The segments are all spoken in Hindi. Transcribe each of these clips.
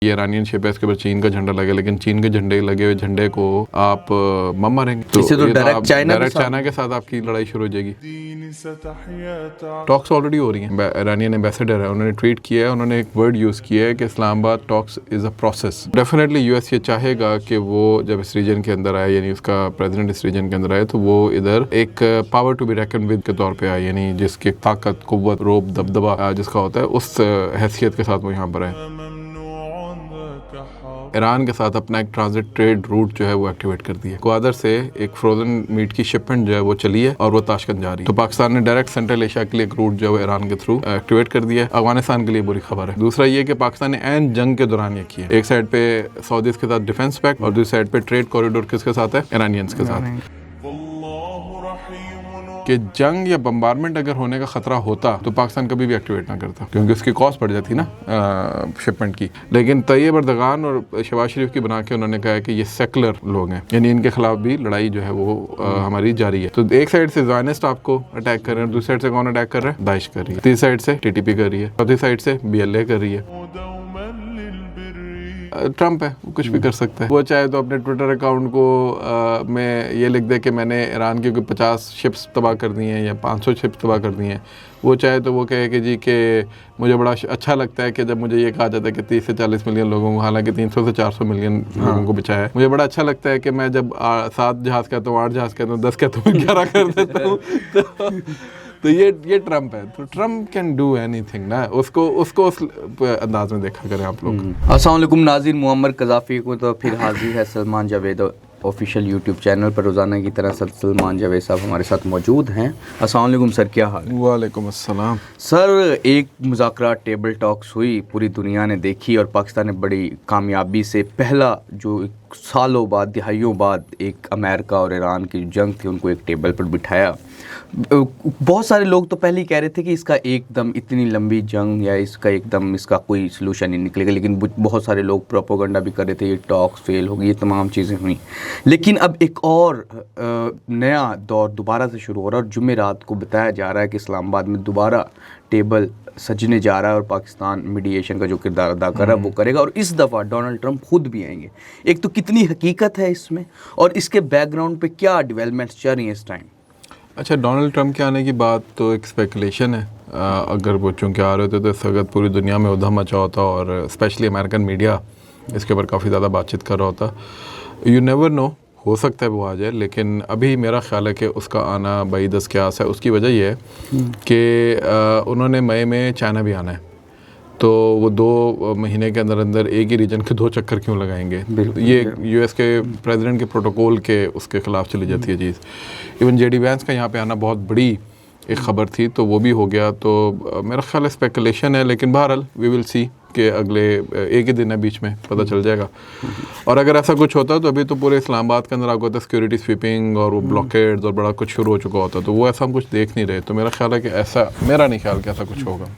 ये ईरानियन शिप है, इसके ऊपर चीन का झंडा लगे, लेकिन चीन के झंडे लगे हुए झंडे को आप मम मारेंगे तो इससे तो डायरेक्ट चाइना के साथ आपकी लड़ाई शुरू हो जाएगी। टॉक्स ऑलरेडी हो रही हैं। ईरानियन एम्बेसडर है, उन्होंने ट्वीट किया है, उन्होंने एक वर्ड यूज़ किया है कि Islamabad talks is a process. Definitely US ये चाहेगा कि वो जब इस रीजन के अंदर आए, यानी उसका प्रेसिडेंट इस रीजन के अंदर आए, तो वो इधर एक power to be reckon with के तौर पे आए, यानी जिसकी ताकत, कुव्वत, रोब, दबदबा जिसका होता है, उस हैसियत के साथ वो यहाँ पर आए। ईरान के साथ अपना एक ट्रांजिट ट्रेड रूट जो है वो एक्टिवेट कर दिया। ग्वादर से एक फ्रोजन मीट की शिपमेंट जो है वो चली है और वो ताशकंद जा रही है। तो पाकिस्तान ने डायरेक्ट सेंट्रल एशिया के लिए एक रूट जो है ईरान के थ्रू एक्टिवेट कर दिया है। अफगानिस्तान के लिए बुरी खबर है। दूसरा ये कि पाकिस्तान ने एन जंग के दौरान ये किया। एक साइड पे सऊदीज के साथ डिफेंस पैक्ट और दूसरी साइड पे ट्रेड कॉरिडोर किसके साथ है? ईरानियंस के साथ। कि जंग या बम्बारमेंट अगर होने का खतरा होता तो पाकिस्तान कभी भी एक्टिवेट ना करता, क्योंकि उसकी कॉस्ट बढ़ जाती ना शिपमेंट की। लेकिन तैयब अर्दगान और शहबाज शरीफ की बना के उन्होंने कहा है कि ये सेकुलर लोग हैं, यानी इनके खिलाफ भी लड़ाई जो है वो हमारी जारी है। तो एक साइड से ज़ायनिस्ट आपको अटैक कर रहे हैं, दूसरी साइड से कौन अटैक कर रहा है? दाइश कर रही है। तीसरी साइड से टीटीपी कर रही है, चौथी साइड से BLA कर रही है। ट्रम्प है, वो कुछ भी कर सकता है। वो चाहे तो अपने ट्विटर अकाउंट को में ये लिख दे कि मैंने ईरान की कोई 50 शिप्स तबाह कर दी हैं या 500 शिप्स तबाह कर दी हैं। वो चाहे तो वो कहे कि जी कि मुझे बड़ा अच्छा लगता है कि जब मुझे ये कहा जाता है कि 30 से 40 मिलियन लोगों को, हालांकि 300 से 400 मिलियन लोगों को बचाया है। मुझे बड़ा अच्छा लगता है कि मैं जब 7 जहाज़ कहता हूँ, 8 जहाज़ कहता हूँ, 10 कहता हूँ, 11 कर देता हूँ। तो ये ट्रम्प है। तो ट्रम्प कैन डू एनीथिंग ना, उसको उस अंदाज में देखा करें आप लोग। अस्सलाम वालेकुम नाज़रीन, मुअम्मर क़ज़ाफ़ी को तो फिर हाजिर है Salman Javed official YouTube channel पर। रोज़ाना की तरह सलमान जावेद साहब हमारे साथ मौजूद हैं। अस्सलाम वालेकुम सर, क्या हाल है? वालेकुम अस्सलाम सर, एक मुज़ाकरा टेबल टॉक्स हुई, पूरी दुनिया ने देखी और पाकिस्तान ने बड़ी कामयाबी से पहला जो सालों बाद, दिहाइयों बाद एक अमेरिका और ईरान की जंग थी उनको एक टेबल पर बिठाया। बहुत सारे लोग तो पहले ही कह रहे थे कि इसका एकदम इतनी लंबी जंग या इसका कोई सलूशन नहीं निकलेगा, लेकिन बहुत सारे लोग प्रोपोगंडा भी कर रहे थे ये टॉक्स फेल होगी, ये तमाम चीज़ें हुई। लेकिन अब एक और नया दौर दोबारा से शुरू हो रहा है और जुमेरात को बताया जा रहा है कि इस्लामाबाद में दोबारा टेबल सजने जा रहा है और पाकिस्तान मीडिएशन का जो किरदार अदा कर रहा है वो करेगा और इस दफ़ा डोनाल्ड ट्रंप खुद भी आएंगे। एक तो कितनी हकीकत है इसमें और इसके बैकग्राउंड पे क्या डेवलपमेंट्स चल रही हैं इस टाइम? अच्छा, डोनाल्ड ट्रंप के आने की बात तो एक स्पेकुलेशन है। अगर वो चूँकि आ रहे होते तो इस वक्त पूरी दुनिया में उधम मचा होता और स्पेशली अमेरिकन मीडिया इसके ऊपर काफ़ी ज़्यादा बातचीत कर रहा होता। यू नेवर नो, हो सकता है वो आ जाए, लेकिन अभी मेरा ख्याल है कि उसका आना बई दस के आस है। उसकी वजह ये है कि उन्होंने मई में चाइना भी आना है, तो वो 2 महीने के अंदर अंदर एक ही रीजन के 2 चक्कर क्यों लगाएंगे? ये यूएस के प्रेसिडेंट के प्रोटोकॉल के उसके ख़िलाफ़ चली जाती है चीज़। इवन JD वैंस का यहाँ पे आना बहुत बड़ी एक ख़बर थी, तो वो भी हो गया। तो मेरा ख्याल है स्पेकुलेशन है, लेकिन बहरहाल वी विल सी कि अगले एक ही दिन है बीच में, पता चल जाएगा। और अगर ऐसा कुछ होता तो अभी तो पूरे इस्लामाबाद के अंदर आपको होता है सिक्योरिटी स्वीपिंग और वो ब्लॉकेड्स और बड़ा कुछ शुरू हो चुका होता, तो वो ऐसा हम कुछ देख नहीं रहे। तो मेरा ख्याल है कि ऐसा, मेरा नहीं ख्याल कि ऐसा कुछ होगा।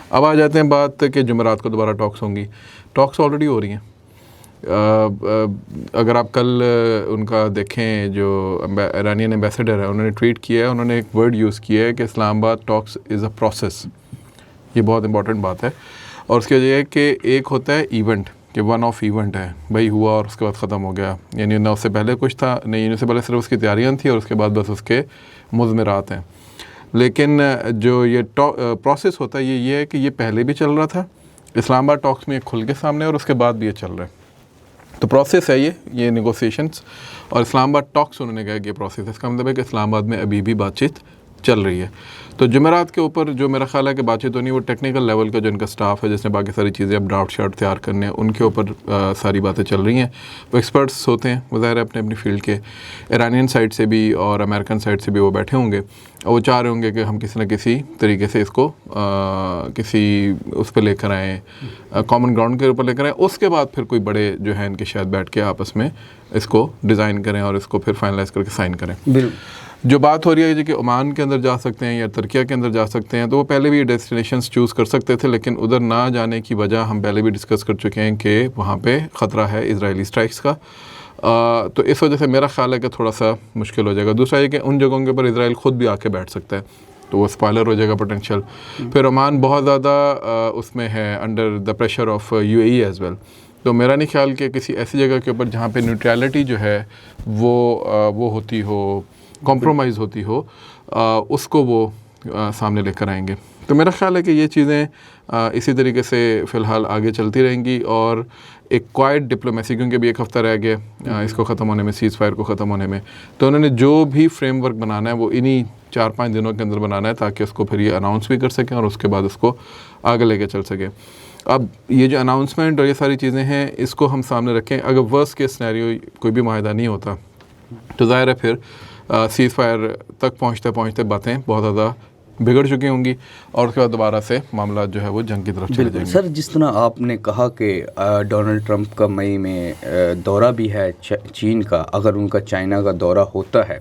अब आ जाते हैं बात कि जुमेरात को दोबारा टॉक्स होंगी। टॉक्स ऑलरेडी हो रही हैं। अगर आप कल उनका देखें, जो ईरानियन एम्बेसडर है, उन्होंने ट्वीट किया है, उन्होंने एक वर्ड यूज़ किया है कि Islamabad talks is a process. ये बहुत इंपॉर्टेंट बात है। और उसकी वजह है कि एक होता है इवेंट, कि वन ऑफ इवेंट है, भाई हुआ और उसके बाद ख़त्म हो गया, यानी ना उससे पहले कुछ था, नहीं उससे पहले सिर्फ उसकी तैयारियाँ थी और उसके बाद बस उसके मुज़मरात हैं। लेकिन जो ये प्रोसेस होता है ये है कि ये पहले भी चल रहा था, इस्लामाबाद टॉक्स में खुल के सामने, और उसके बाद भी ये चल रहा है। तो प्रोसेस है ये नेगोशिएशंस, और इस्लामाबाद टॉक्स उन्होंने कहा कि ये प्रोसेस है। इसका मतलब है कि इस्लामाबाद में अभी भी बातचीत चल रही है। तो जुमेरात के ऊपर जो मेरा ख्याल है कि बातचीत होनी, वो टेक्निकल लेवल का जो इनका स्टाफ है जिसने बाकी सारी चीज़ें अब ड्राफ्ट शार्ट तैयार करने हैं, उनके ऊपर सारी बातें चल रही हैं। वो एक्सपर्ट्स होते हैं, वो ज़ाहिर है अपने अपनी फील्ड के, ईरानियन साइड से भी और अमेरिकन साइड से भी वो बैठे होंगे और वो चाह रहे होंगे कि हम किसी न किसी तरीके से इसको किसी उस पर लेकर आएँ, कॉमन ग्राउंड के ऊपर लेकर आएँ। उसके बाद फिर कोई बड़े जो है इनके शायद बैठ के आपस में इसको डिज़ाइन करें और इसको फिर फाइनलाइज करके साइन करें। जो बात हो रही है कि ओमान के अंदर जा सकते हैं या तुर्किया के अंदर जा सकते हैं, तो वो पहले भी डेस्टिनेशंस चूज़ कर सकते थे, लेकिन उधर ना जाने की वजह हम पहले भी डिस्कस कर चुके हैं कि वहाँ पे ख़तरा है इजरायली स्ट्राइक्स का। तो इस वजह से मेरा ख्याल है कि थोड़ा सा मुश्किल हो जाएगा। दूसरा ये कि उन जगहों के ऊपर इजराइल ख़ुद भी आके बैठ सकता है। तो वो स्पॉइलर हो जाएगा पोटेंशियल। फिर ओमान बहुत ज़्यादा उसमें है under the pressure of UAE as well. तो मेरा नहीं ख्याल कि किसी ऐसी जगह के ऊपर जहाँ पे न्यूट्रलिटी जो है वो होती हो, कॉम्प्रोमाइज़ होती हो, उसको वो सामने लेकर आएंगे। तो मेरा ख्याल है कि ये चीज़ें इसी तरीके से फ़िलहाल आगे चलती रहेंगी और एक क्वाइट डिप्लोमेसी, क्योंकि अभी एक हफ़्ता रह गया इसको ख़त्म होने में, सीज़ फायर को ख़त्म होने में, तो उन्होंने जो भी फ्रेमवर्क बनाना है वो इन्हीं 4-5 दिनों के अंदर बनाना है ताकि उसको फिर ये अनाउंस भी कर सकें और उसके बाद उसको आगे लेके चल सकें। अब ये जो अनाउंसमेंट और ये सारी चीज़ें हैं इसको हम सामने रखें। अगर वर्स्ट केस सिनेरियो कोई भी माहिदा नहीं होता तो ज़ाहिर है फिर सीज़ फायर तक पहुँचते पहुँचते बातें बहुत ज़्यादा बिगड़ चुकी होंगी और उसके बाद दोबारा से मामला जो है वो जंग की तरफ चले जाएंगे। सर, जिस तरह आपने कहा कि डोनाल्ड ट्रंप का मई में दौरा भी है चीन का, अगर उनका चाइना का दौरा होता है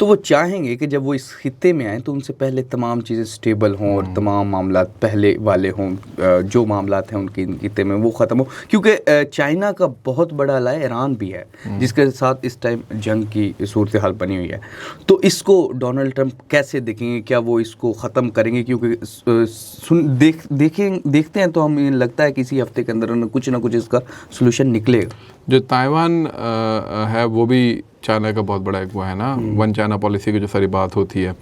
तो वो चाहेंगे कि जब वो इस खित्ते में आए तो उनसे पहले तमाम चीज़ें स्टेबल हों और तमाम मामला पहले वाले हों, जो मामला हैं उनके खित्ते में वो ख़त्म हो, क्योंकि चाइना का बहुत बड़ा अलाय ईरान भी है जिसके साथ इस टाइम जंग की सूरत हाल बनी हुई है। तो इसको डोनाल्ड ट्रंप कैसे देखेंगे? क्या वो इसको ख़त्म करेंगे? क्योंकि देखते हैं तो हमें लगता है कि इसी हफ्ते के अंदर कुछ ना कुछ इसका सोल्यूशन निकलेगा। जो ताइवान है वो भी चाइना का बहुत बड़ा एक वो है ना, वन चाइना पॉलिसी की जो सारी बात होती है,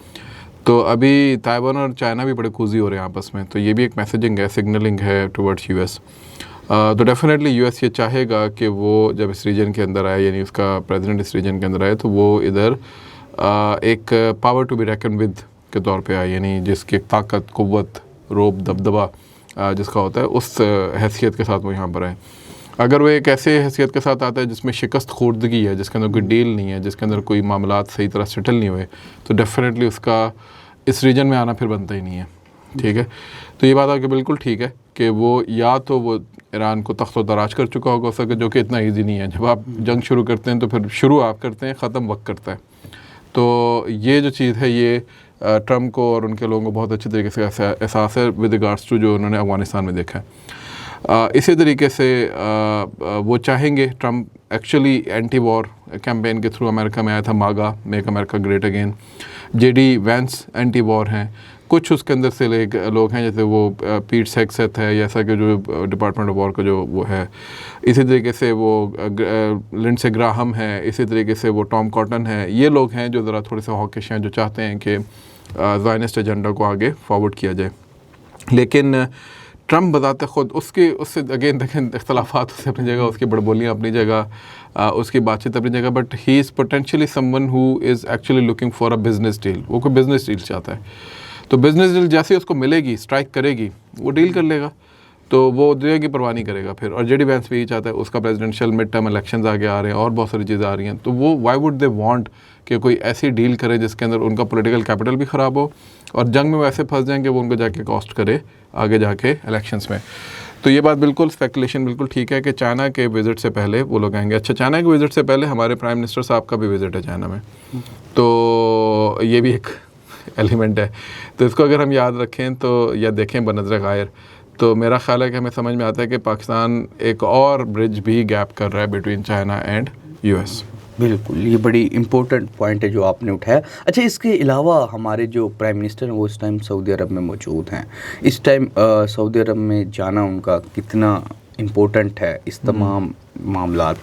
तो अभी ताइवान और चाइना भी बड़े कूजी हो रहे हैं आपस में, तो ये भी एक मैसेजिंग है, सिग्नलिंग है टुवर्ड्स US। तो डेफिनेटली US ये चाहेगा कि वो जब इस रीजन के अंदर आए, यानी उसका प्रेसिडेंट इस रीजन के अंदर आए, तो वो इधर एक power to be reckon with के तौर पे आए, यानी जिसकी ताकत, कुव्वत, रोब, दबदबा जिसका होता है उस हैसियत के साथ वो यहाँ पर आए। अगर वो एक ऐसे हैसियत के साथ आता है जिसमें शिकस्त खुर्दगी है, जिसके अंदर कोई डील नहीं है, जिसके अंदर कोई मामलात सही तरह सेटल नहीं हुए, तो डेफिनेटली उसका इस रीजन में आना फिर बनता ही नहीं है। ठीक है, तो ये बात आपकी बिल्कुल ठीक है कि वो या तो वो ईरान को तख्त तराज कर चुका होगा सके, जो कि इतना ईजी नहीं है। जब आप जंग शुरू करते हैं तो फिर शुरू आप करते हैं, ख़त्म वक्त करता है। तो ये जो चीज़ है ये ट्रम्प को और उनके लोगों को बहुत अच्छे तरीके से एहसास है विद रिगार्ड्स टू जो उन्होंने अफ़गानिस्तान में देखा है। इसी तरीके से वो चाहेंगे, Trump actually anti war campaign के थ्रू अमेरिका में आया था, MAGA, make America great again. JD Vance anti war हैं, कुछ उसके अंदर से लोग हैं जैसे वो पीट हेग्सेथ है, या ऐसा कि जो डिपार्टमेंट ऑफ वॉर का जो वो है, इसी तरीके से वो लिंडसे ग्राहम है, इसी तरीके से वो टॉम कॉटन है। ये लोग हैं जो ज़रा थोड़े से हॉकिश हैं, जो चाहते हैं कि ज़ायनिस्ट एजेंडा को आगे फॉरवर्ड किया जाए। लेकिन ट्रम्प बताते ख़ुद उससे अगेन देखें इख्तलाफात उससे अपनी जगह, उसकी बड़बोलियाँ अपनी जगह, उसकी बातचीत अपनी जगह, but he is potentially someone who is actually looking for a business deal. वो कोई बिज़नेस डील चाहता है, तो बिज़नेस डील जैसे उसको मिलेगी, स्ट्राइक करेगी, वो डील कर लेगा, तो वो दुनिया की परवाह नहीं करेगा फिर। और JD वैंस भी यही चाहता है, उसका प्रेसिडेंशियल मिड टर्म इलेक्शंस आगे आ रहे हैं और बहुत सारी चीज़ें आ रही हैं, तो वो वाई वुड दे वांट कि कोई ऐसी डील करे जिसके अंदर उनका पॉलिटिकल कैपिटल भी ख़राब हो और जंग में वैसे फंस जाएंगे वो उनको जाके कॉस्ट करे आगे जाके इलेक्शंस में। तो ये बात बिल्कुल स्पेकुलेशन बिल्कुल ठीक है कि चाइना के विज़िट से पहले वो लोग आएंगे। अच्छा, चाइना के विज़िट से पहले हमारे प्राइम मिनिस्टर साहब का भी विज़िट है चाइना में, तो ये भी एक एलिमेंट है। तो इसको अगर हम याद रखें तो या देखें बनज़र गायर, तो मेरा ख्याल है कि हमें समझ में आता है कि पाकिस्तान एक और ब्रिज भी गैप कर रहा है बिटवीन चाइना एंड US। बिल्कुल, ये बड़ी इम्पोर्टेंट पॉइंट है जो आपने उठाया। अच्छा, इसके अलावा हमारे जो प्राइम मिनिस्टर हैं वो इस टाइम सऊदी अरब में मौजूद हैं। इस टाइम सऊदी अरब में जाना उनका कितना इम्पोर्टेंट है इस तमाम मामलात?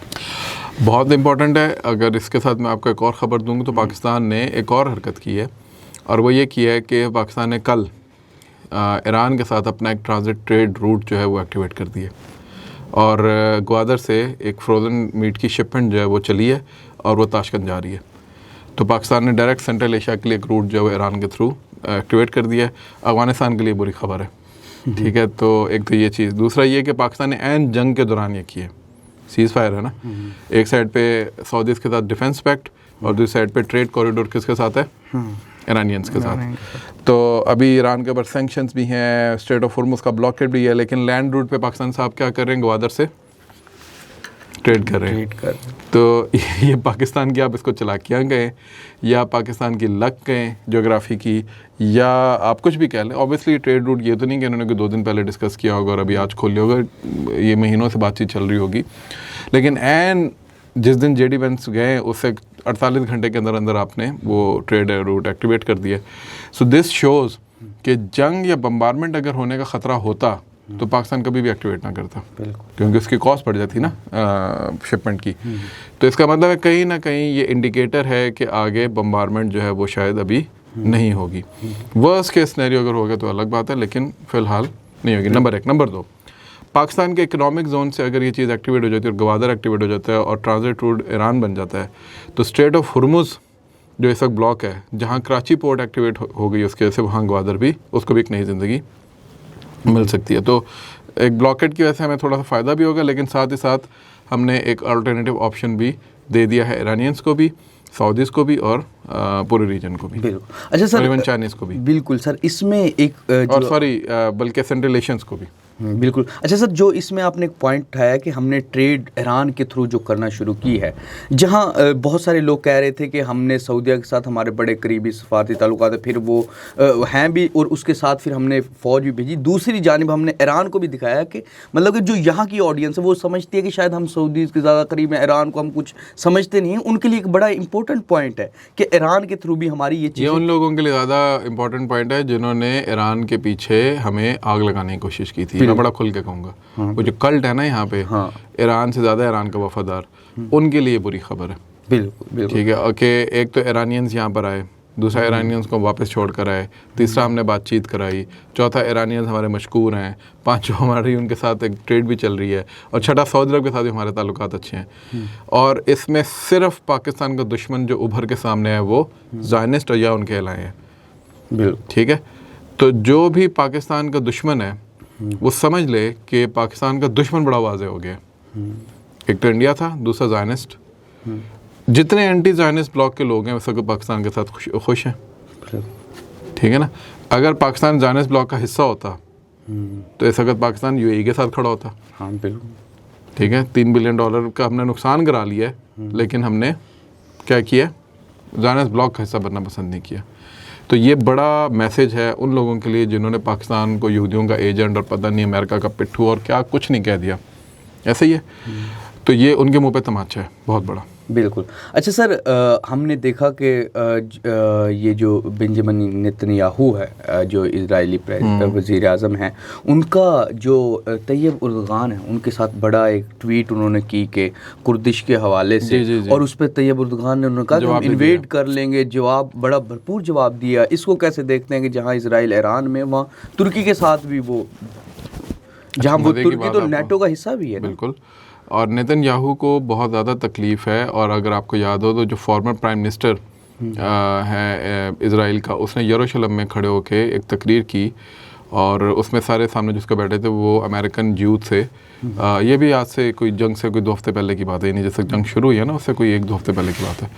बहुत इम्पोर्टेंट है। अगर इसके साथ मैं आपको एक और ख़बर दूँगा तो पाकिस्तान ने एक और हरकत की है, और वो ये किया है कि पाकिस्तान ने कल ईरान के साथ अपना एक ट्रांजिट ट्रेड रूट जो है वो एक्टिवेट कर दिया, और ग्वादर से एक फ्रोज़न मीट की शिपमेंट जो है वो चली है और वो ताशकंद जा रही है। तो पाकिस्तान ने डायरेक्ट सेंट्रल एशिया के लिए एक रूट जो है वो ईरान के थ्रू एक्टिवेट कर दिया है। अफ़गानिस्तान के लिए बुरी खबर है। ठीक है, तो एक तो ये चीज़। दूसरा ये कि पाकिस्तान ने ऐन जंग के दौरान ये किया, सीज़ फायर है ना, एक साइड पे सऊदीज़ के साथ डिफेंस पैक्ट और दूसरी साइड पे ट्रेड कॉरिडोर किसके साथ है, ईरानियंस के साथ। तो अभी ईरान के ऊपर सैंक्शंस भी हैं, स्ट्रेट ऑफ हुर्मुज़ का ब्लॉकेड भी है, लेकिन लैंड रूट पे पाकिस्तान साहब क्या कर रहे हैं, ग्वादर से ट्रेड कर रहे हैं। तो ये पाकिस्तान की आप इसको चालाकियाँ कहें या पाकिस्तान की लक कहें ज्योग्राफी की, या आप कुछ भी कह लें। ऑब्वियसली ट्रेड रूट ये तो नहीं कि उन्होंने कोई 2 दिन पहले डिस्कस किया होगा और अभी आज खोल लिया होगा, ये महीनों से बातचीत चल रही होगी। लेकिन एन जिस दिन जेडी वेंस गए उससे 48 घंटे के अंदर अंदर आपने वो ट्रेड रूट एक्टिवेट कर दिया। सो दिस शोज़ कि जंग या बम्बारमेंट अगर होने का ख़तरा होता तो पाकिस्तान कभी भी एक्टिवेट ना करता, क्योंकि उसकी कॉस्ट बढ़ जाती ना शिपमेंट की। तो इसका मतलब है कहीं ना कहीं ये इंडिकेटर है कि आगे बम्बारमेंट जो है वो शायद अभी नहीं होगी। वर्स्ट केस सिनेरियो अगर होगा तो अलग बात है, लेकिन फ़िलहाल नहीं होगी। नंबर 1। नंबर 2, पाकिस्तान के इकोनॉमिक जोन से अगर ये चीज़ एक्टिवेट हो जाती है और गवादर एक्टिवेट हो जाता है और ट्रांजिट रूट ईरान बन जाता है, तो स्ट्रेट ऑफ हुर्मुज़ जो इस वक्त ब्लॉक है, जहाँ कराची पोर्ट एक्टिवेट हो गई उसके वजह से, वहाँ गवादर भी, उसको भी एक नई ज़िंदगी मिल सकती है। तो एक ब्लॉकेट की वजह से हमें थोड़ा सा फ़ायदा भी होगा, लेकिन साथ ही साथ हमने एक अल्टरनेटिव ऑप्शन भी दे दिया है ईरानियंस को भी, सऊदीज़ को भी और पूरे रीजन को भी। बिल्कुल। अच्छा सर, इवन चाइनीज़ को भी। बिल्कुल सर, इसमें एक और बल्कि सेंट्रल एशियंस को भी। बिल्कुल। अच्छा सर, जो इसमें आपने एक पॉइंट उठाया कि हमने ट्रेड ईरान के थ्रू जो करना शुरू की है, जहां बहुत सारे लोग कह रहे थे कि हमने सऊदीया के साथ हमारे बड़े करीबी सफारती ताल्लुकात है, फिर वो हैं भी, और उसके साथ फिर हमने फ़ौज भी भेजी। दूसरी जानिब हमने ईरान को भी दिखाया कि मतलब कि जो यहाँ की ऑडियंस है वो समझती है कि शायद हम सऊदी के ज़्यादा करीब हैं, ईरान को हम कुछ समझते नहीं हैं। उनके लिए एक बड़ा इंपॉर्टेंट पॉइंट है कि ईरान के थ्रू भी हमारी ये चीज़, ये उन लोगों के लिए ज़्यादा इंपॉर्टेंट पॉइंट है जिन्होंने ईरान के पीछे हमें आग लगाने की कोशिश की थी। मैं बड़ा खुल के कहूँगा, वो जो कल्ट है ना यहाँ पे, ईरान से ज़्यादा ईरान का वफादार, उनके लिए बुरी खबर है। बिल्कुल ठीक है। ओके, एक तो ईरानियंस यहाँ पर आए, दूसरा ईरानियंस को वापस छोड़ कर आए, तीसरा हमने बातचीत कराई, चौथा ईरानियंस हमारे मशकूर हैं, पांचवा हमारी उनके साथ एक ट्रेड भी चल रही है, और छठा सऊदी अरब के साथ भी हमारे ताल्लुकात अच्छे हैं। और इसमें सिर्फ पाकिस्तान का दुश्मन जो उभर के सामने है वो ज़ायनिस्ट या उनके एलाए हैं। ठीक है। तो जो भी पाकिस्तान का दुश्मन है वो समझ ले कि पाकिस्तान का दुश्मन बड़ा वाज़ेह हो गया। एक तो इंडिया था, दूसरा ज़ायनिस्ट। जितने एंटी ज़ायनिस्ट ब्लॉक के लोग हैं वैसे को पाकिस्तान के साथ खुश हैं। ठीक है ना। अगर पाकिस्तान ज़ायनिस्ट ब्लॉक का हिस्सा होता तो इस वक्त पाकिस्तान यूएई के साथ खड़ा होता। हाँ बिल्कुल। ठीक है। $3 बिलियन का हमने नुकसान करा लिया है, लेकिन हमने क्या किया, ज़ायनिस्ट ब्लॉक का हिस्सा बनना पसंद नहीं किया। तो ये बड़ा मैसेज है उन लोगों के लिए जिन्होंने पाकिस्तान को यहूदियों का एजेंट और पता नहीं अमेरिका का पिट्ठू और क्या कुछ नहीं कह दिया। ऐसे ही है। तो ये उनके मुंह पे तमाचा है बहुत बड़ा। बिल्कुल। अच्छा सर, हमने देखा कि ये जो बेंजामिन नेतन्याहू है, जो इजरायली वज़ीर आज़म हैं, उनका जो तैयब उर्दगान है उनके साथ बड़ा एक ट्वीट उन्होंने की कि कुर्दिश के हवाले से, जी। और उस पर तैयब उर्दगान ने उन्होंने कहा कि हम इन्वेड कर लेंगे। जवाब बड़ा भरपूर जवाब दिया। इसको कैसे देखते हैं कि जहाँ इजराइल ईरान में, वहाँ तुर्की के साथ भी वो, जहाँ वो तुर्की तो नेटो का हिस्सा भी है। बिल्कुल। और नेतन्याहू को बहुत ज़्यादा तकलीफ़ है। और अगर आपको याद हो तो जो फॉर्मर प्राइम मिनिस्टर है इज़राइल का, उसने यरूशलेम में खड़े होकर एक तकरीर की और उसमें सारे सामने जिसको बैठे थे वो अमेरिकन यूथ से, ये भी आज से कोई जंग से कोई 2 हफ्ते पहले की बात है, नहीं जैसे जंग शुरू हुई है ना उससे कोई 1-2 हफ्ते पहले की बात है।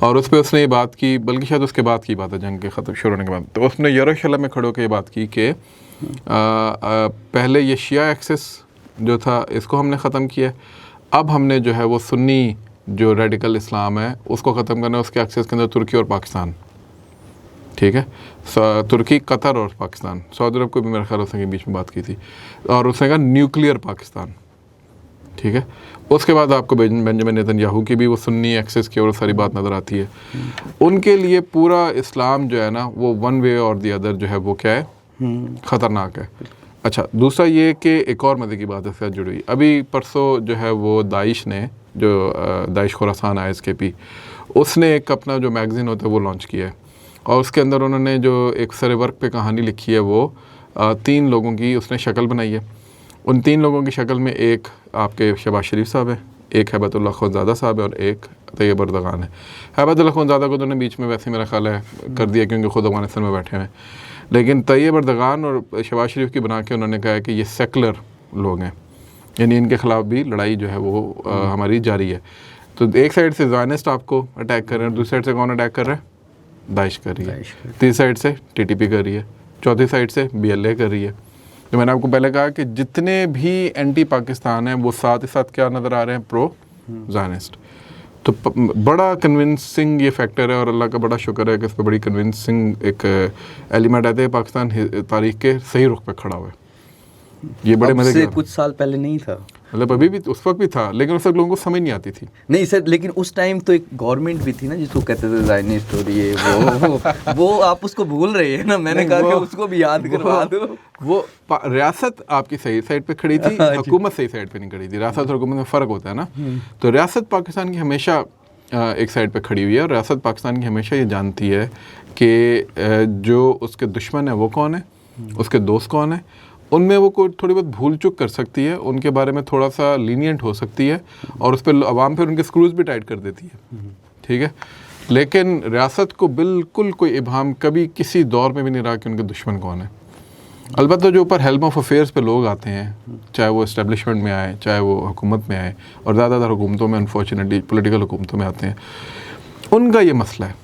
और उस पर उसने ये बात की, बल्कि शायद उसके बाद की बात है, जंग के ख़त्म शुरू होने के बाद। तो उसने यरूशलेम में खड़े होकर ये बात की कि पहले ये शिया एक्सेस जो था इसको हमने ख़त्म किया, अब हमने जो है वो सुन्नी जो रेडिकल इस्लाम है उसको ख़त्म करना है। उसके एक्सेस के अंदर तुर्की और पाकिस्तान, ठीक है, तुर्की, कतर और पाकिस्तान, सऊदी अरब को भी मेरे ख्याल उसने बीच में बात की थी, और उसने कहा न्यूक्लियर पाकिस्तान। ठीक है। उसके बाद आपको बेंजामिन नेतन्याहू की भी वो सुन्नी एक्सेस की और सारी बात नज़र आती है। उनके लिए पूरा इस्लाम जो है ना वो वन वे और दी अदर जो है वो क्या है, ख़तरनाक है। अच्छा, दूसरा ये कि एक और मज़े की बात है साथ जुड़ी हुई, अभी परसों जो है वो दाइश ने, जो दाइश खुरासान ISKP, उसने एक अपना जो मैगज़ीन होता है वो लॉन्च किया है, और उसके अंदर उन्होंने जो एक सरे वर्क पे कहानी लिखी है वो 3 लोगों की उसने शक्ल बनाई है। उन 3 लोगों की शक्ल में एक आपके शहबाज शरीफ साहब है, एक हैबतुल्लाह खुंज़ादा साहब है और एक तैयब उर्दगान है। हैबतुल्लाह खुंज़ादा को तो उन्होंने बीच में वैसे मेरा ख्याल है कर दिया क्योंकि खुद अफगानिस्तान में बैठे हैं, लेकिन तैयब उर्दगान और शहबाज शरीफ की बना के उन्होंने कहा है कि ये सेकुलर लोग हैं, यानी इनके ख़िलाफ़ भी लड़ाई जो है वो हमारी जारी है। तो एक साइड से ज़ायनिस्ट आपको अटैक कर रहे हैं, दूसरी साइड से कौन अटैक कर रहा है, दाइश कर रही है, तीसरी साइड से TTP कर रही है, चौथी साइड से BLA कर रही है। तो मैंने आपको पहले कहा कि जितने भी एंटी पाकिस्तान हैं वो साथ ही साथ क्या नज़र आ रहे हैं, प्रो ज़ायनिस्ट। तो बड़ा कन्विंसिंग ये फैक्टर है, और अल्लाह का बड़ा शुक्र है कि इस पर बड़ी कन्विंसिंग एक एलिमेंट आते हैं। पाकिस्तान तारीख के सही रुख पे खड़ा हुआ है। ये बड़े मज़े से कुछ साल पहले नहीं था। मतलब अभी भी उस वक्त भी था, लेकिन उस वक्त लोगों को समझ नहीं आती थी। नहीं सर, लेकिन उस टाइम तो एक गवर्नमेंट भी थी ना जिसको कहते थे ज़ायनिस्ट और ये वो आप उसको भूल रहे हैं ना, मैंने कहा कि उसको भी याद करवा दो। वो रियासत आपकी सही साइड पे खड़ी थी, हुकूमत सही साइड पे नहीं खड़ी थी। रियासत और हुकूमत में फ़र्क होता है ना। तो रियासत पाकिस्तान की हमेशा एक साइड पे खड़ी हुई है, और रियासत पाकिस्तान की हमेशा ये जानती है कि जो उसके दुश्मन है वो कौन है, उसके दोस्त कौन है, उनमें वो कोई थोड़ी बहुत भूल चूक कर सकती है, उनके बारे में थोड़ा सा लीनियंट हो सकती है, और उस पर अवाम फिर उनके स्क्रूज भी टाइट कर देती है। ठीक है, लेकिन रियासत को बिल्कुल कोई इबाम कभी किसी दौर में भी नहीं रहा कि उनके दुश्मन कौन है। अलबत्ता जो ऊपर हेल्म ऑफ अफेयर्स पे लोग आते हैं, चाहे वो इस्टेब्लिशमेंट में आए, चाहे वो हुकूमत में आए, और ज़्यादातर हुकूमतों में अनफॉर्चुनेटली पॉलिटिकल हुकूमतों में आते हैं, उनका ये मसला है।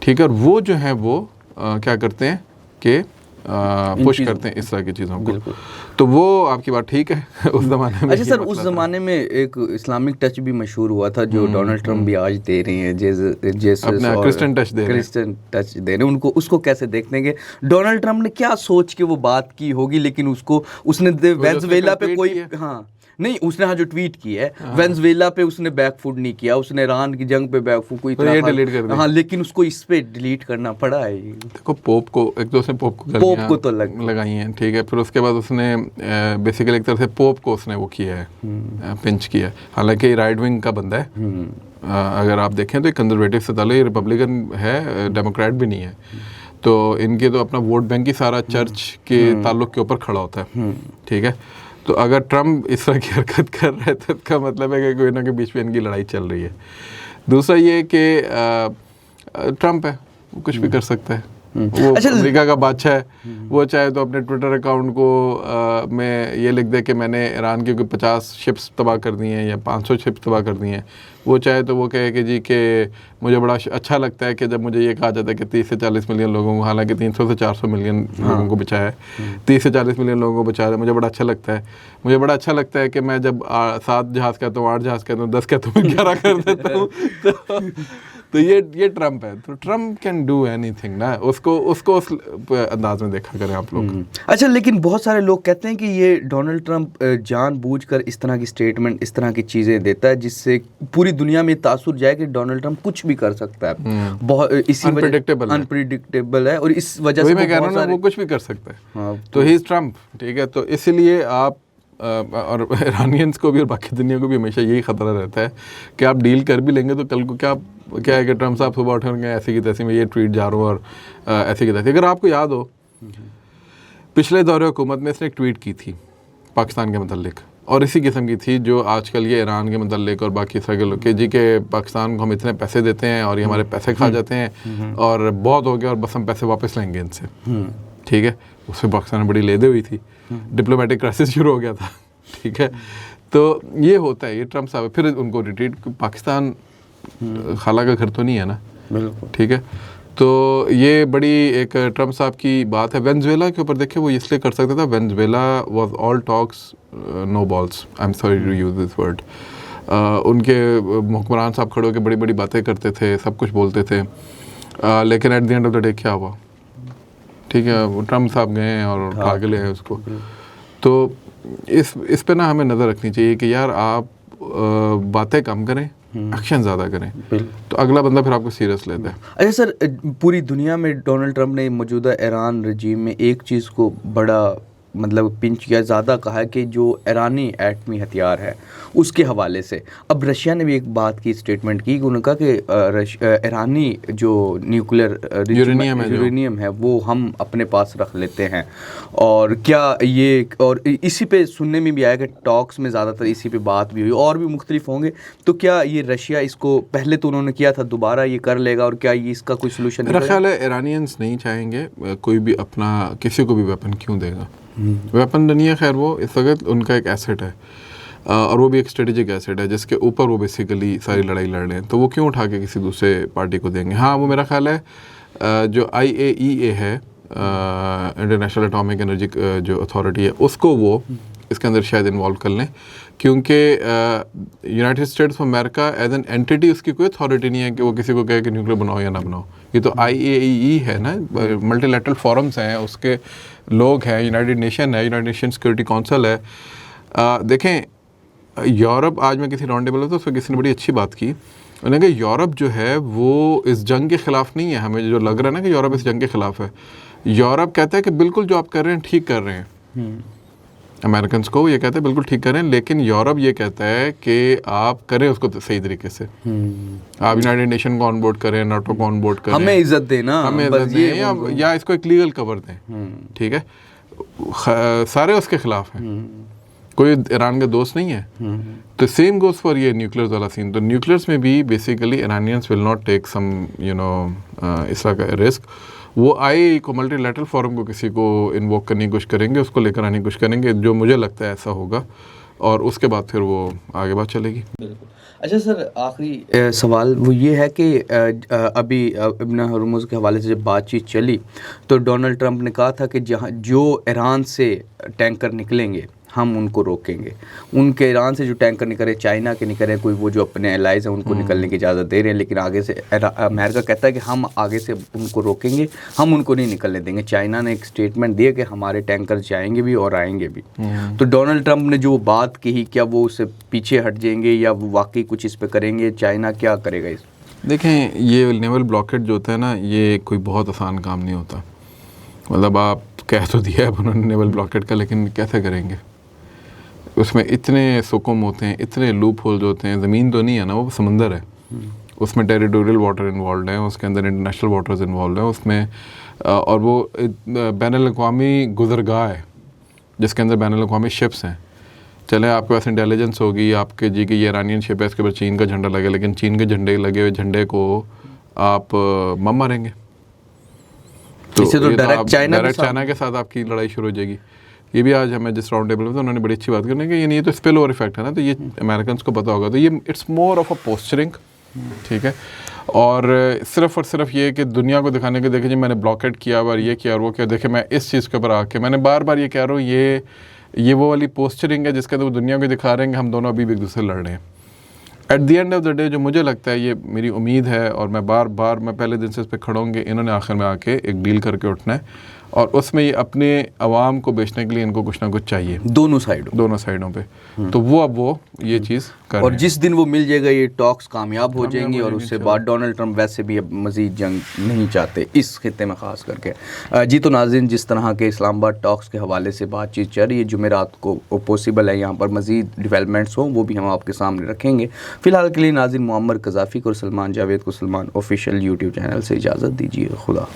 ठीक है, और वो जो है वो क्या करते हैं कि पुश करते हैं इस तरह की चीज़ों को। तो वो आपकी बात ठीक है उस ज़माने में। अच्छा सर, उस ज़माने में एक इस्लामिक टच भी मशहूर हुआ था जो डोनाल्ड ट्रम्प भी आज दे रहे हैं, अपना क्रिश्चियन टच दे रहे हैं उनको। उसको कैसे देखते हैं कि डोनाल्ड ट्रम्प ने क्या सोच के वो बात की होगी, लेकिन उसने वेनेजुएला पे कोई नहीं, उसने जो ट्वीट की है वेनेजुएला पे उसने बैकफुट नहीं किया, उसने ईरान की जंग पे बैकफुट कोई तो डिलीट कर दिया। लेकिन उसको इस पे डिलीट करना पड़ा है। देखो पोप को तो लगाई हैं, ठीक है, फिर उसके बाद उसने बेसिकली एक तरह से पोप को उसने वो किया है, पिंच किया है। हालांकि राइट विंग का बंदा है, अगर आप देखें तो कंजर्वेटिव से ताल्लुक, रिपब्लिकन है, डेमोक्रेट भी नहीं है। तो इनके तो अपना वोट बैंक ही सारा चर्च के ताल्लुक के ऊपर खड़ा होता है। ठीक है, तो अगर ट्रम्प इस तरह की हरकत कर रहा है तो इसका मतलब है कि कोई ना के बीच में इनकी लड़ाई चल रही है। दूसरा ये कि ट्रम्प है, वो कुछ भी कर सकता है, वो अमेरिका का बादशाह है, वो चाहे तो अपने ट्विटर अकाउंट को में ये लिख दे कि मैंने ईरान की कोई 50 शिप्स तबाह कर दी हैं या 500 शिप्स तबाह कर दी हैं। वो चाहे तो वो कहे कि जी कि मुझे बड़ा अच्छा लगता है कि जब मुझे ये कहा जाता है कि 30 से 40 मिलियन लोगों को, हालांकि 300 से 400 मिलियन लोगों को बचाया है, 30 से 40 मिलियन लोगों को बचाया है, मुझे बड़ा अच्छा लगता है। मुझे बड़ा अच्छा लगता है कि मैं जब 7 जहाज़ कहता हूँ, 8 जहाज़ कहता हूँ, 10 कहता हूँ, 11 कर देता हूँ। तो ये ट्रम्प है, तो ट्रम्प कैन डू एनीथिंग ना, उसको उस अंदाज में देखा करें आप लोग। अच्छा, लेकिन बहुत सारे लोग कहते हैं कि ये डोनाल्ड ट्रम्प जानबूझकर इस तरह की स्टेटमेंट, इस तरह की चीज़ें देता है जिससे पूरी दुनिया में तासुर जाए कि डोनाल्ड ट्रम्प कुछ भी कर सकता है, बहुत इसी अनप्रिडिक्टेबल है, और इस वजह से मैं कह रहा हूँ वो कुछ भी कर सकता है। तो ही इज़ ट्रम्प, ठीक है, तो इसलिए आप और ईरानियंस को भी और बाकी दुनिया को भी हमेशा यही ख़तरा रहता है कि आप डील कर भी लेंगे तो कल को क्या है कि ट्रम्प साहब सुबह उठेंगे ऐसी की तैसी में ये ट्वीट जा रहा हूँ और ऐसी की तैसी। अगर आपको याद हो पिछले दौरे हुकूमत में इसने एक ट्वीट की थी पाकिस्तान के मतलब, और इसी किस्म की थी जो आजकल ये ईरान के मतलब और बाकी इस तरह के लोग के जी के पाकिस्तान को हम इतने पैसे देते हैं और ये हमारे पैसे खा जाते हैं और बहुत हो गया और बस हम पैसे वापस लेंगे इनसे। ठीक है, उससे पाकिस्तान में बड़ी लेदे हुई थी, डिप्लोमेटिक क्राइसिस शुरू हो गया था। ठीक है, तो ये होता है, ये ट्रम्प साहब फिर उनको रिट्रीट, पाकिस्तान खाला का घर तो नहीं है ना। ठीक है, तो ये बड़ी एक ट्रम्प साहब की बात है। वेनेजुएला के ऊपर देखिए वो इसलिए कर सकता था, Venezuela was all talks no balls, I am sorry to use this word. उनके हुक्मरान साहब खड़े होकर बड़ी बड़ी बातें करते थे, सब कुछ बोलते थे, लेकिन at the end of the day क्या हुआ? ठीक है, वो ट्रम्प साहब गए और उठा के ले आए उसको। तो इस पे ना हमें नज़र रखनी चाहिए कि यार आप बातें कम करें, एक्शन ज़्यादा करें, तो अगला बंदा फिर आपको सीरियस लेता है। अच्छा सर, पूरी दुनिया में डोनाल्ड ट्रम्प ने मौजूदा ईरान रजीम में एक चीज़ को बड़ा मतलब पिंच किया, ज़्यादा कहा है कि जो ईरानी एटमी हथियार है उसके हवाले से। अब रशिया ने भी एक बात की, स्टेटमेंट की, उन्होंने कहा कि ईरानी जो न्यूक्लियर यूरेनियम है वो हम अपने पास रख लेते हैं। और क्या ये, और इसी पे सुनने में भी आया कि टॉक्स में ज़्यादातर इसी पे बात भी हुई, और भी मुख्तलिफ होंगे। तो क्या ये रशिया इसको पहले तो उन्होंने किया था, दोबारा ये कर लेगा, और क्या ये इसका कोई सोल्यूशन? मेरा ख्याल है ईरानियंस नहीं चाहेंगे कोई भी अपना किसी को भी वेपन क्यों देगा। वेपन दुनिया खैर वो इस वक्त उनका एक एसेट है, और वो भी एक स्ट्रेटेजिक एसेट है जिसके ऊपर वो बेसिकली सारी लड़ाई लड़ रहे हैं, तो वो क्यों उठा के किसी दूसरे पार्टी को देंगे। हाँ, वो मेरा ख्याल है जो IAEA है, इंटरनेशनल एटॉमिक एनर्जी जो अथॉरिटी है, उसको वो इसके अंदर शायद इन्वॉल्व कर लें, क्योंकि United States of America as an entity उसकी कोई अथॉरिटी नहीं है कि वो किसी को कहे कि न्यूक्लियर बनाओ या ना बनाओ। ये तो IAEA है ना, मल्टीलैटरल फॉरम्स हैं, उसके लोग हैं, यूनाइटेड नेशन है, यूनाइटेड नेशन सिक्योरिटी काउंसिल है। देखें यूरोप, आज मैं किसी राउंड टेबल में, तो उसमें किसी ने बड़ी अच्छी बात की, उन्होंने कहा यूरोप जो है वो इस जंग के ख़िलाफ़ नहीं है। हमें जो लग रहा है ना कि यूरोप इस जंग के ख़िलाफ़ है, यूरोप कहता है कि बिल्कुल जो आप कर रहे हैं ठीक कर रहे हैं। अमेरिकन को ये कहते हैं बिल्कुल ठीक करें, लेकिन यूरोप ये कहता है कि आप करें उसको सही तरीके से। आप यूनाइटेड नेशन को ऑन बोर्ड करें, नाटो को ऑन बोर्ड करें, हमें इज्जत देना, हमें इज्जत दें, या इसको एक लीगल कवर दें, ठीक है। सारे उसके खिलाफ हैं, कोई ईरान का दोस्त नहीं है। तो सेम गोज फॉर ये न्यूक्लियर्स वाला सीन। तो न्यूक्लियर्स में भी basically Iranians will not take some इस तरह का रिस्क। वो आईएई को, मल्टीलैटरल फोरम को, किसी को इन्वोक करने की कोशिश करेंगे, उसको लेकर आने की कोशिश करेंगे, जो मुझे लगता है ऐसा होगा, और उसके बाद फिर वो आगे बात चलेगी। बिल्कुल। अच्छा सर, आखिरी सवाल वो ये है कि अभी इब्न हर्मुज़ के हवाले से जब बातचीत चली तो डोनाल्ड ट्रंप ने कहा था कि जहाँ जो ईरान से टैंकर निकलेंगे हम उनको रोकेंगे। उनके ईरान से जो टैंकर निकले, चाइना के निकले, कोई वो जो अपने एलाइज हैं उनको निकलने की इजाज़त दे रहे हैं, लेकिन आगे से अमेरिका कहता है कि हम आगे से उनको रोकेंगे, हम उनको नहीं निकलने देंगे। चाइना ने एक स्टेटमेंट दिया कि हमारे टैंकर जाएंगे भी और आएंगे भी। तो डोनाल्ड ट्रंप ने जो बात कही, क्या वो उससे पीछे हट जाएंगे या वो वाकई कुछ इस पर करेंगे? चाइना क्या करेगा इस? देखें, ये नेवल ब्लॉकेट जो होता है ना, ये कोई बहुत आसान काम नहीं होता। मतलब आप कह तो दिया है उन्होंने नेवल ब्लॉकेट का, लेकिन कैसे करेंगे? उसमें इतने सुकुम होते हैं, इतने लूप होल्स होते हैं। ज़मीन तो नहीं है ना, वो समंदर है, उसमें टेरिटोरियल वाटर इन्वॉल्व है, उसके अंदर इंटरनेशनल वाटर्स इन्वॉल्व है उसमें, और वो बैनुल-अक़वामी गुज़रगाह है जिसके अंदर बैनुल-अक़वामी शिप्स हैं। चले आपके पास इंटेलिजेंस होगी आपके जी की ये ईरानियन शिप है, इसके ऊपर चीन का झंडा लगे, लेकिन चीन के झंडे लगे हुए झंडे को आप मम मारेंगे, तो इससे तो डायरेक्ट चाइना के साथ आपकी लड़ाई शुरू हो जाएगी। ये भी आज हमें जिस राउंड टेबल में, तो उन्होंने बड़ी अच्छी बात करने कि ये नहीं, तो स्पिल ओवर इफेक्ट है ना, तो ये अमेरिकन को पता होगा। तो ये it's more of a posturing, ठीक है। और सिर्फ ये कि दुनिया को दिखाने के, देखे जी मैंने ब्लॉकेट किया और ये किया और वो किया, देखे मैं इस चीज़ के ऊपर आके, मैंने बार बार ये कह रहा हूँ, ये वो वाली पोस्चरिंग है जिसके अंदर वो दुनिया को दिखा रहे हैं कि हम दोनों अभी भी एक दूसरे से लड़ रहे हैं। At the end of the day जो मुझे लगता है, ये मेरी उम्मीद है, और मैं बार मैं पहले दिन से इस पर खड़ा हूँ कि इन्होंने आखिर में आके एक डील करके उठना है, और उसमें ये अपने अवाम को बेचने के लिए इनको कुछ ना कुछ चाहिए, दोनों साइडों पे। तो वो ये चीज़ कर और जिस दिन वो मिल जाएगा, ये टॉक्स कामयाब हो जाएंगी, और उससे बाद डोनाल्ड ट्रंप वैसे भी अब मज़ीद जंग नहीं चाहते इस खित्ते में ख़ास करके। जी, तो नाज़रीन, जिस तरह के इस्लामाबाद टॉक्स के हवाले से बातचीत चल रही है, जुमेरात को पॉसिबल है यहाँ पर मज़ीद डेवलपमेंट्स हों, वो भी हम आपके सामने रखेंगे। फ़िलहाल के लिए नाज़रीन, मुअम्मर क़ज़ाफ़ी को और सलमान जावेद को सलमान ऑफिशियल यूट्यूब चैनल से इजाज़त दीजिए। खुदा।